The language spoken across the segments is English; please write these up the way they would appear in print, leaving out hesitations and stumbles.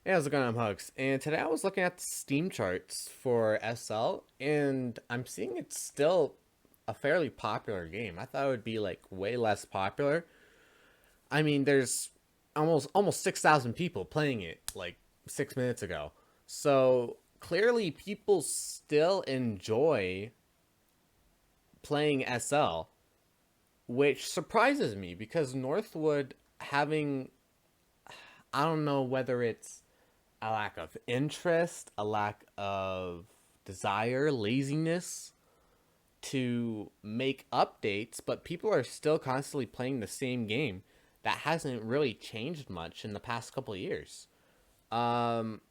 Hey, how's it going? I'm Hugs. And today I was looking at the Steam charts for SL, and I'm seeing it's still a fairly popular game. I thought it would be like way less popular. I mean, there's almost 6,000 people playing it like 6 minutes ago. So clearly, people still enjoy playing SL, which surprises me because Northwood having, I don't know whether it's a lack of interest, a lack of desire, laziness to make updates, but people are still constantly playing the same game that hasn't really changed much in the past couple of years. Um,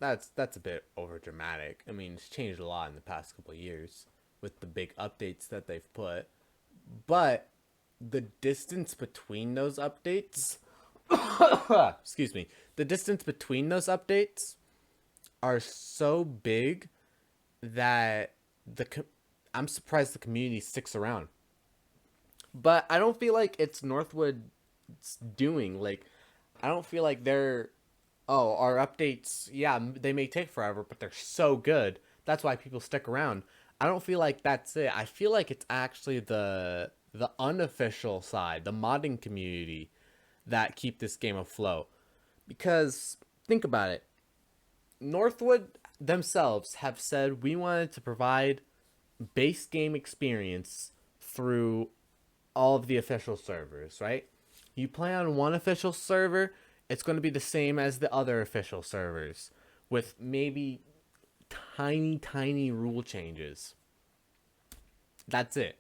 that's a bit over dramatic. I mean, it's changed a lot in the past couple of years with the big updates that they've put, but the distance between those updates, excuse me, the distance between those updates are so big that the I'm surprised the community sticks around. But I don't feel like it's Northwood's doing. Like, I don't feel like they're, oh, our updates, yeah, they may take forever, but they're so good. That's why people stick around. I don't feel like that's it. I feel like it's actually the unofficial side, the modding community that keep this game afloat. Because think about it. Northwood themselves have said we wanted to provide base game experience through all of the official servers, right? You play on one official server, it's going to be the same as the other official servers with maybe tiny rule changes. That's it.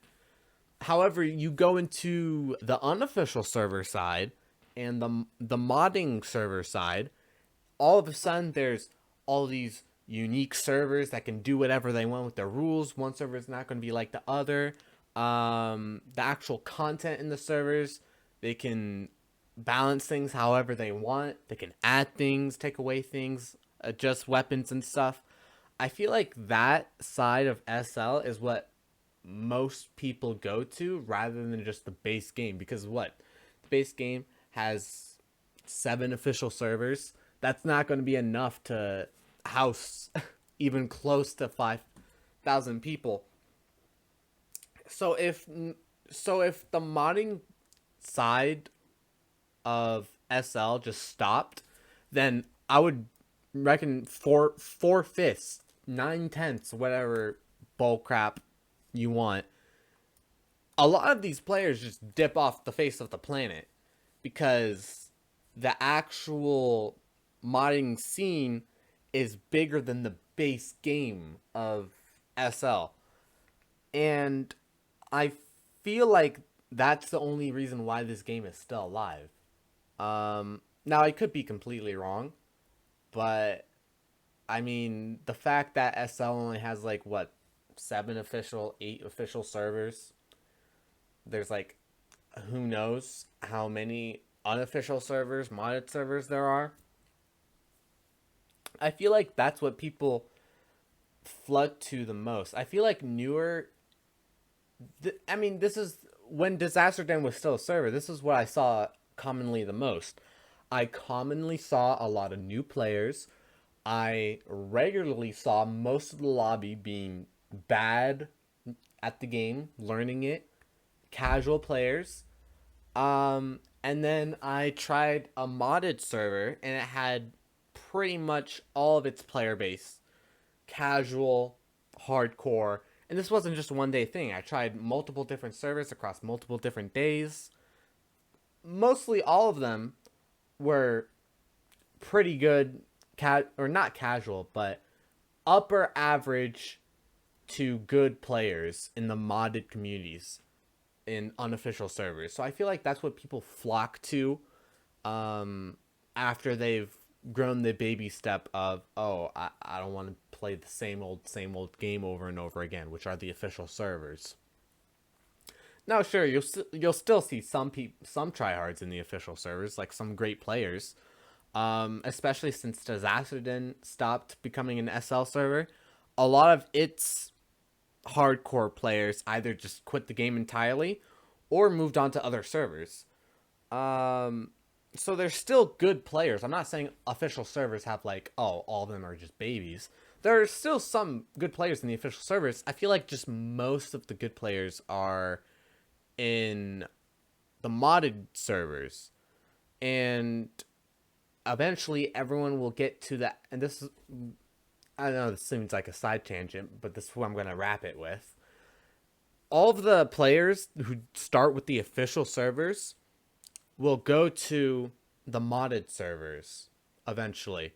However, you go into the unofficial server side and the modding server side, all of a sudden there's all these unique servers that can do whatever they want with their rules. One server is not going to be like the other. The actual content in the servers, they can balance things however they want. They can add things, take away things, adjust weapons and stuff. I feel like that side of SL is what most people go to rather than just the base game, because what the base game has 7 official servers. That's not going to be enough to house even close to 5,000 people. So if the modding side of SL just stopped, then I would reckon four fifths, 9/10, whatever bull crap you want, a lot of these players just dip off the face of the planet because the actual modding scene is bigger than the base game of SL. And I feel like that's the only reason why this game is still alive. Now, I could be completely wrong, but I mean, the fact that SL only has like what, 8 official servers, there's like who knows how many unofficial servers, modded servers there are. I feel like that's what people flood to the most. I feel like newer. I mean, this is when Disaster Den was still a server. This is what I saw commonly the most. I commonly saw a lot of new players. I regularly saw most of the lobby being bad at the game, learning it, casual players. And then I tried a modded server, and it had pretty much all of its player base casual, hardcore. And this wasn't just a 1 day thing. I tried multiple different servers across multiple different days. Mostly all of them were pretty good, or not casual, but upper average to good players in the modded communities in unofficial servers. So I feel like that's what people flock to after they've grown the baby step of, oh, I don't want to play the same old game over and over again, which are the official servers. Now, sure, you'll still see some tryhards in the official servers, like some great players. Especially since Disaster stopped becoming an SL server, a lot of its hardcore players either just quit the game entirely or moved on to other servers. Um, So there's still good players. I'm not saying official servers have like, oh, all of them are just babies. There are still some good players in the official servers. I feel like just most of the good players are in the modded servers. And eventually everyone will get to that. And this is, I know this seems like a side tangent, but this is what I'm going to wrap it with. All of the players who start with the official servers will go to the modded servers eventually.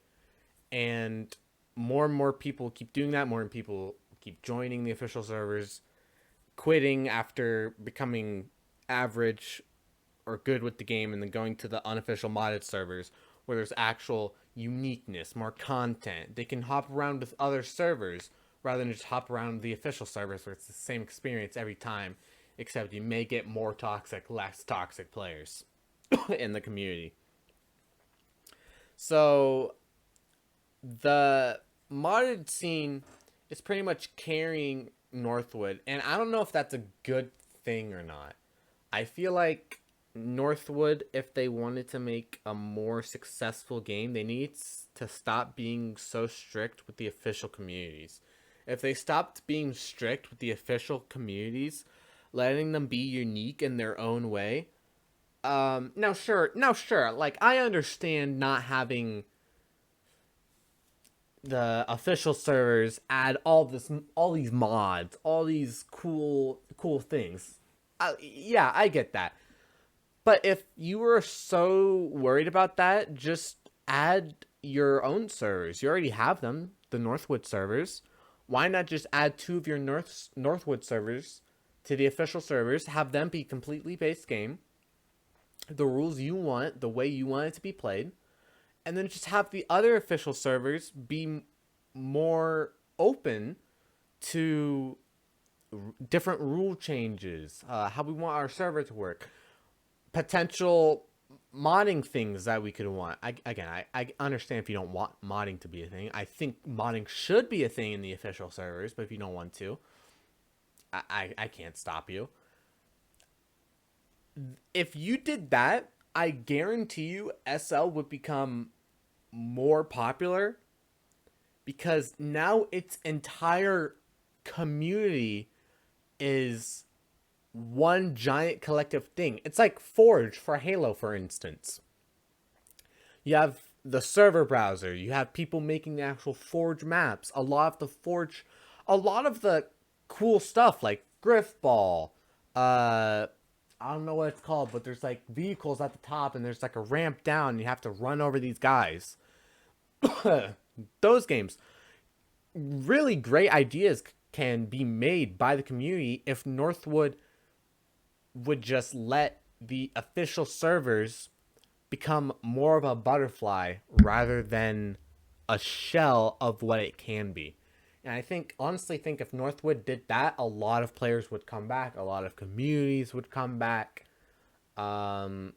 And more people keep doing that. More people keep joining the official servers, quitting after becoming average or good with the game, and then going to the unofficial modded servers where there's actual uniqueness, more content. They can hop around with other servers rather than just hop around the official servers where it's the same experience every time, except you may get more toxic, less toxic players in the community. So the modded scene is pretty much carrying Northwood, and I don't know if that's a good thing or not. I feel like Northwood, if they wanted to make a more successful game, they need to stop being so strict with the official communities. If they stopped being strict with the official communities, letting them be unique in their own way. Now sure, like I understand not having the official servers add all these mods, all these cool things. Yeah, I get that. But if you were so worried about that, just add your own servers. You already have them, the Northwood servers. Why not just add two of your Northwood servers to the official servers, have them be completely based game, the rules you want, the way you want it to be played, and then just have the other official servers be more open to different rule changes, how we want our server to work, potential modding things that we could want. I understand if you don't want modding to be a thing. I think modding should be a thing in the official servers, but if you don't want to, I can't stop you. If you did that, I guarantee you SL would become more popular because now its entire community is one giant collective thing. It's like Forge for Halo, for instance. You have the server browser, you have people making the actual Forge maps, a lot of the cool stuff like Griffball, I don't know what it's called, but there's like vehicles at the top and there's like a ramp down and you have to run over these guys. Those games, really great ideas can be made by the community if Northwood would just let the official servers become more of a butterfly rather than a shell of what it can be. And I think, honestly, think if Northwood did that, a lot of players would come back, a lot of communities would come back, um,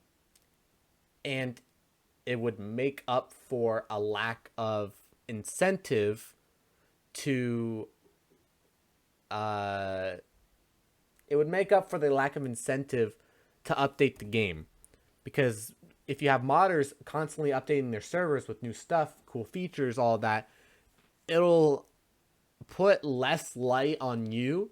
and it would make up for a lack of incentive to uh, it would make up for the lack of incentive to update the game. Because if you have modders constantly updating their servers with new stuff, cool features, all that, it'll put less light on you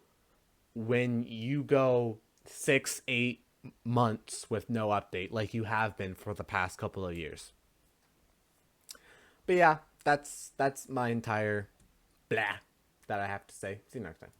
when you go 6, 8 months with no update like you have been for the past couple of years. But yeah, that's my entire blah that I have to say. See you next time.